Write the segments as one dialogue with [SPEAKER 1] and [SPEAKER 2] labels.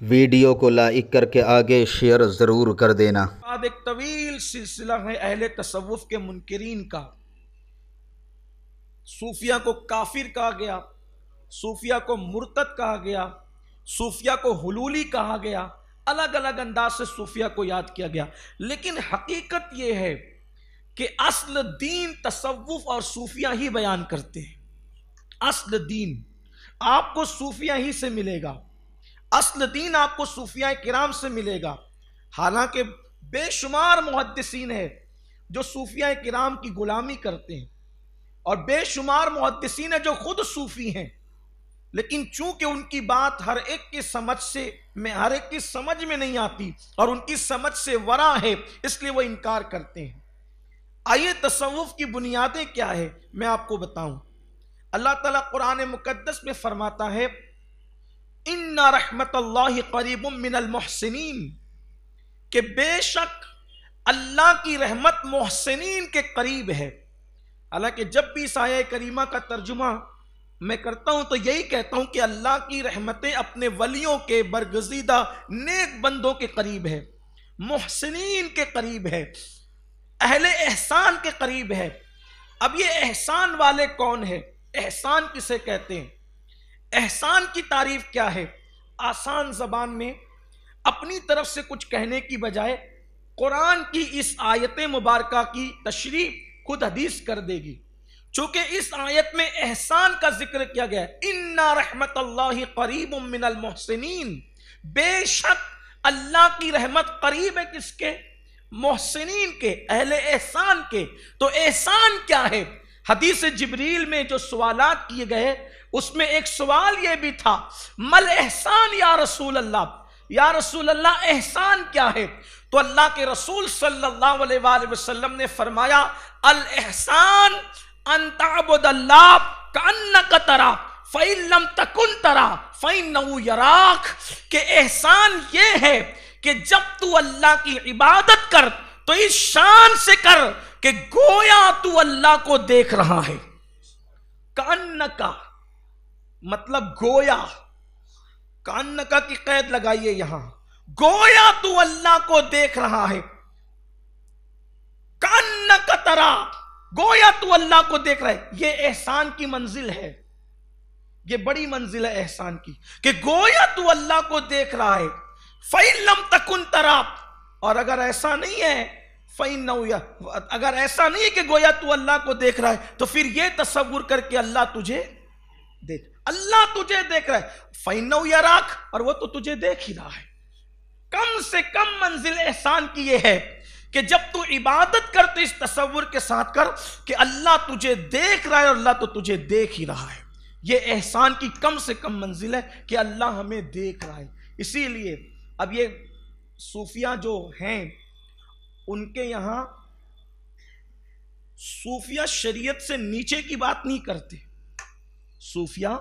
[SPEAKER 1] Video को like करके आगे शेयर ज़रूर कर देना।
[SPEAKER 2] बाद एक तवील सिलसिला है अहले तसव्वुफ के मुनकिरीन का। सूफिया को काफिर कहा गया, सूफिया को मुर्तद कहा गया, सूफिया को हुलूली कहा गया, अलग अलग अंदाज से सूफिया को याद किया गया। लेकिन हकीकत यह है कि असल दीन तसव्वुफ और सूफिया ही बयान करते हैं। असल दीन आपको सूफिया ही से मिलेगा, असल दीन आपको सूफिया किराम से मिलेगा। हालांकि बेशुमार मुहद्दिसीन है जो सूफिया किराम की गुलामी करते हैं और बेशुमार मुहद्दिसीन है जो खुद सूफी हैं, लेकिन चूंकि उनकी बात हर एक की समझ में नहीं आती और उनकी समझ से वरा है, इसलिए वो इनकार करते हैं। आइए तसव्वुफ की बुनियादें क्या है मैं आपको बताऊं। अल्लाह ताला कुरान मुकद्दस में फरमाता है, इन्ना रहमतल्लाहि करीबुम मिनल मुहसिनीन, कि बेशक अल्लाह की रहमत मुहसिनीन के करीब है। हालांकि जब भी इस आया करीमा का तर्जुमा मैं करता हूं तो यही कहता हूं कि अल्लाह की रहमतें अपने वलियों के बरगजीदा नेक बंदों के करीब है, मुहसिनीन के करीब है, अहले एहसान के करीब है। अब ये एहसान वाले कौन है, एहसान किसे कहते हैं, एहसान की तारीफ क्या है। आसान जबान में अपनी तरफ से कुछ कहने की बजाय कुरान की इस आयत मुबारका की तशरीह खुद हदीस कर देगी। चूंकि इस आयत में एहसान का जिक्र किया गया है, इन्ना रहमतल्लाहि करीबुम मिनल मुहसिनीन, बेशक अल्लाह की रहमत करीब है किसके, मुहसिनीन के, अहले एहसान के। तो एहसान क्या है। हदीस जिब्रील में जो सवालात किए गए उसमें एक सवाल यह भी था, मल एहसान या रसूल अल्लाह, या रसूल अल्लाह एहसान क्या है। तो अल्लाह के रसूल सल्लल्लाहु अलैहि वसल्लम ने फरमाया, अल एहसान अन तअबुदल्लाह कअन्नका तरा फ़इन लम तकुन तरा फ़इन्नहु यराक, के एहसान ये है कि जब तू अल्लाह की इबादत कर तो इस शान से कर कि गोया तू अल्लाह को देख रहा है। कअन्नका मतलब गोया, कअन्नका की कैद लगाइए यहां, गोया तू अल्लाह को देख रहा है। कअन्नका तरा, गोया तू अल्लाह को देख रहा है। यह एहसान की मंजिल है, यह बड़ी मंजिल है एहसान की कि गोया तू अल्लाह को देख रहा है। फ़इन लम तकुन तरा, और अगर ऐसा नहीं है, अगर ऐसा नहीं है कि गोया तू अल्लाह को देख रहा है, तो फिर यह तसव्वुर करके अल्लाह तुझे देख, अल्लाह तुझे देख रहा है। फ़इन्नहु यराक, और वो तो तुझे देख ही रहा है। कम से कम मंजिल एहसान की यह है कि जब तू इबादत कर तो इस तसव्वुर के साथ कर कि अल्लाह तुझे देख रहा है और अल्लाह तो तुझे देख ही रहा है। यह एहसान की कम से कम मंजिल है कि अल्लाह हमें देख रहा है। इसीलिए अब ये सूफिया जो हैं उनके यहां सूफिया शरीयत से नीचे की बात नहीं करते। सूफिया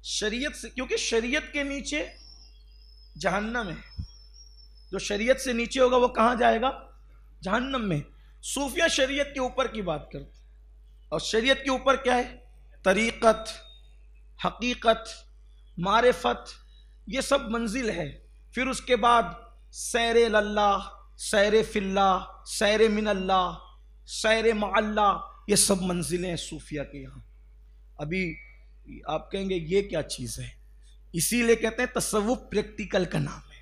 [SPEAKER 2] शरीयत से, क्योंकि शरीयत के नीचे जहन्नम है, जो शरीयत से नीचे होगा वो कहां जाएगा, जहन्नम में। सूफिया शरीयत के ऊपर की बात करते, और शरीयत के ऊपर क्या है, तरीक़त, हकीकत, मारिफत, ये सब मंजिल है। फिर उसके बाद सैरे लल्लाह, सैरे फिल्लाह, सैरे मिनल्लाह, सैरे मअल्लाह, ये सब मंजिलें हैं सूफिया के यहाँ। अभी आप कहेंगे ये क्या चीज है, इसीलिए कहते हैं तसव्वुफ प्रैक्टिकल का नाम है।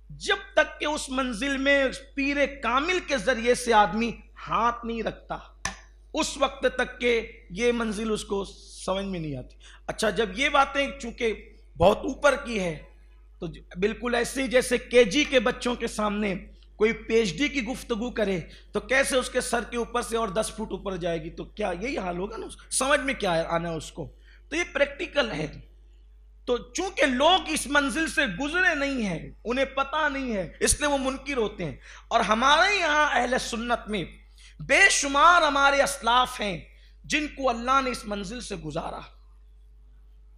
[SPEAKER 2] जब तक कि उस मंजिल में पीरे कामिल के जरिए से आदमी हाथ नहीं रखता, उस वक्त तक के ये मंजिल उसको समझ में नहीं आती। अच्छा, जब ये बातें चूंकि बहुत ऊपर की है तो बिल्कुल ऐसे ही जैसे केजी के बच्चों के सामने कोई पीएचडी की गुफ्तगू करे तो कैसे उसके सर के ऊपर से और 10 फुट ऊपर जाएगी, तो क्या यही हाल होगा ना, समझ में क्या आना है उसको। तो ये प्रैक्टिकल है। तो चूंकि लोग इस मंजिल से गुजरे नहीं हैं, उन्हें पता नहीं है, इसलिए वो मुनकिर होते हैं। और हमारे यहाँ अहले सुन्नत में बेशुमार हमारे असलाफ हैं जिनको अल्लाह ने इस मंजिल से गुजारा।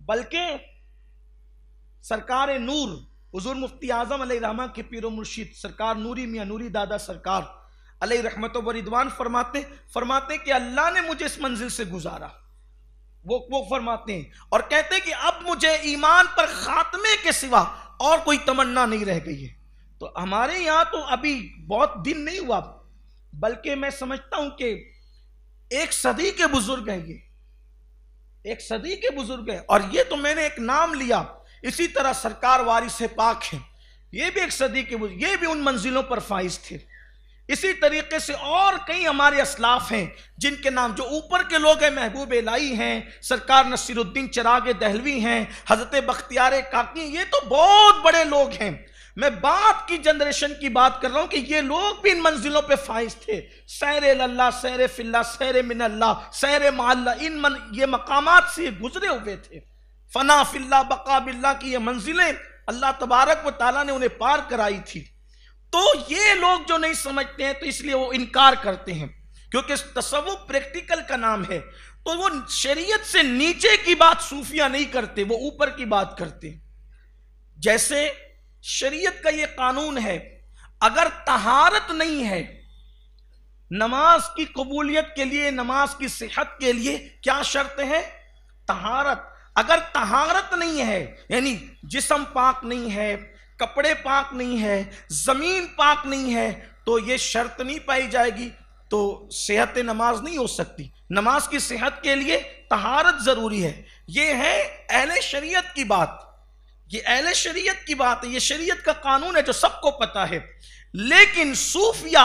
[SPEAKER 2] बल्कि सरकार नूर हुजूर मुफ्ती आजम अलैहि रहमा के पीरो मुर्शिद सरकार नूरी मियां नूरी दादा सरकार अलैहि रहमत व रिदवान फरमाते कि अल्लाह ने मुझे इस मंजिल से गुजारा। वो फरमाते हैं और कहते हैं कि अब मुझे ईमान पर खात्मे के सिवा और कोई तमन्ना नहीं रह गई है। तो हमारे यहाँ तो अभी बहुत दिन नहीं हुआ, बल्कि मैं समझता हूं कि 1 सदी के बुजुर्ग हैं, ये 1 सदी के बुजुर्ग हैं। और ये तो मैंने एक नाम लिया, इसी तरह सरकार वारिस पाक है, ये भी 1 सदी के बुजुर्ग, ये भी उन मंजिलों पर फाइज थे। इसी तरीके से और कई हमारे असलाफ हैं जिनके नाम, जो ऊपर के लोग हैं, महबूब इलाही हैं, सरकार नसीरुद्दीन चिराग दहलवी हैं, हजरत बख्तियार काकी, ये तो बहुत बड़े लोग हैं। मैं बात की जनरेशन की बात कर रहा हूं कि ये लोग भी इन मंजिलों पे फाइज थे। सैर अल्लाह, सैर फिल्ला, सैर मिन अल्लाह, सैर माल्ला, ये मकामात से गुजरे हुए थे। फना फिल्ला, बका बिल्ला की ये मंजिलें अल्लाह तबारक व तआला ने उन्हें पार कराई थी। तो ये लोग जो नहीं समझते हैं तो इसलिए वो इनकार करते हैं, क्योंकि तसव्वुफ प्रैक्टिकल का नाम है। तो वो शरीयत से नीचे की बात सूफिया नहीं करते, वो ऊपर की बात करते। जैसे शरीयत का ये कानून है, अगर तहारत नहीं है, नमाज की कबूलियत के लिए, नमाज की सेहत के लिए क्या शर्त है? तहारत। अगर तहारत नहीं है, यानी जिस्म पाक नहीं है, कपड़े पाक नहीं है, जमीन पाक नहीं है, तो ये शर्त नहीं पाई जाएगी, तो सेहत नमाज नहीं हो सकती। नमाज की सेहत के लिए तहारत जरूरी है। ये है अहले शरीयत की बात, ये अहले शरीयत की बात है, ये शरीयत का कानून है जो सबको पता है। लेकिन सूफिया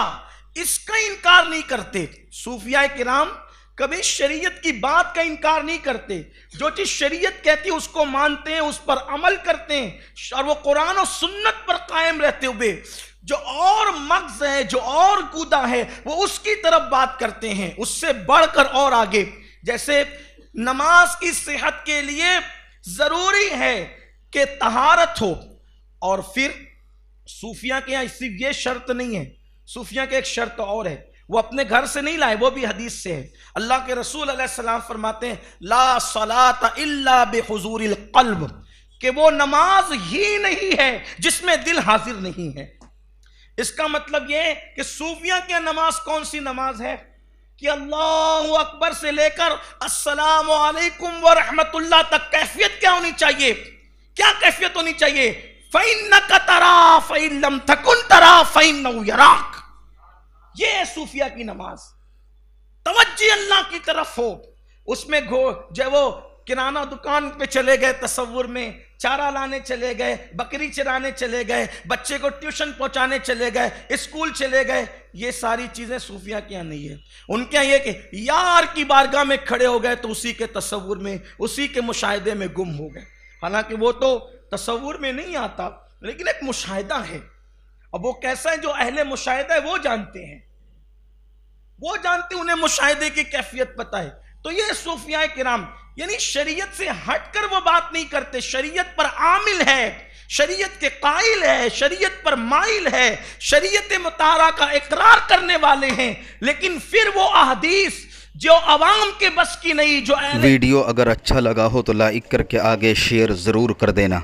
[SPEAKER 2] इसका इनकार नहीं करते। सूफिया किराम कभी शरीयत की बात का इनकार नहीं करते। जो चीज शरीयत कहती है उसको मानते हैं, उस पर अमल करते हैं, और वो कुरान और सुन्नत पर कायम रहते हुए जो और मग्ज है, जो और कूदा है, वो उसकी तरफ बात करते हैं, उससे बढ़कर और आगे। जैसे नमाज की सेहत के लिए जरूरी है कि तहारत हो, और फिर सूफिया के यहां सिर्फ ये शर्त नहीं है, सूफिया के एक शर्त और है, वो अपने घर से नहीं लाए, वो भी हदीस से है। अल्लाह के रसूल अलैहिस्सलाम फरमाते हैं, ला सलाता इल्ला बिहुजूरिल क़ल्ब, कि वो नमाज ही नहीं है जिसमें दिल हाजिर नहीं है। इसका मतलब यह है कि सूफिया की नमाज कौन सी नमाज है कि अल्लाहु अकबर से लेकर अस्सलामु अलैकुम व रहमतुल्लाह तक कैफियत क्या होनी चाहिए? क्या कैफियत होनी चाहिए? फ़इन्नका तरा फ़इन लम तकुन तरा फ़इन्नहु यराक। ये है सूफिया की नमाज। तवज्जो अल्लाह की तरफ हो, उसमें जब वो किराना दुकान पे चले गए, तसव्वुर में चारा लाने चले गए, बकरी चराने चले गए, बच्चे को ट्यूशन पहुंचाने चले गए, स्कूल चले गए, ये सारी चीजें सूफिया के यहाँ नहीं है। उनके यहाँ ये कि यार की बारगाह में खड़े हो गए तो उसी के तसव्वुर में, उसी के मुशाहिदे में गुम हो गए। हालांकि वो तो तसव्वुर में नहीं आता, लेकिन एक मुशाहिदा है। अब वो कैसा है, जो अहले मुशाहिदा है वो जानते हैं, वो जानते हैं, उन्हें मुशाहिदे की कैफियत पता है। तो ये सूफिया किराम यानी शरीयत से हटकर वो बात नहीं करते, शरीयत पर आमिल है, शरीयत के कायल है, शरीयत पर माइल है, शरीयत मुतारा का इकरार करने वाले हैं, लेकिन फिर वो अहदीस जो अवाम के बस की नहीं, जो
[SPEAKER 1] वीडियो अगर अच्छा लगा हो तो लाइक करके आगे शेयर ज़रूर कर देना।